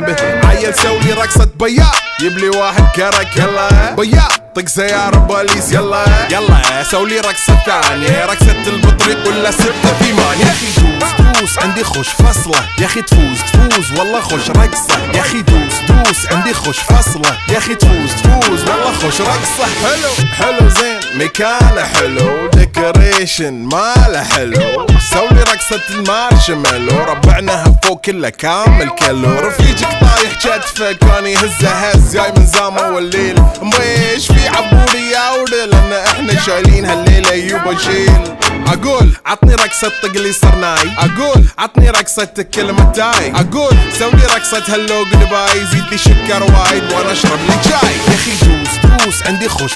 به. عيل سولي رقصة بياع يبلي واحد كرك يلا بياع طق سيارة بوليس يلا يلا سولي رقصة ثانية رقصة البطريق ولا 6 8. يا اخي دوس عندي خوش فصلة يا اخي تفوز والله خوش رقصة يا اخي دوس عندي خوش فصلة يا اخي تفوز والله خوش رقصة. حلو زين مكانه حلو ديكوريشن ماله حلو سولي رقصة المارشميلو ربعناها فوق كله كامل كيلو. رفيجك طايح كتفه كان يهزه هز جاي من زامه والليل مبيش في عبوري يا ولد لان احنا شايلين هالليلة يوبا شيل. اقول عطني رقصة طقلي صرناي اقول عطني رقصة كلمة تاي اقول سولي رقصة هاللو قلباي زيد لي شكر وايد وانا اشرب لي جاي. يا اخي دوس عندي خوش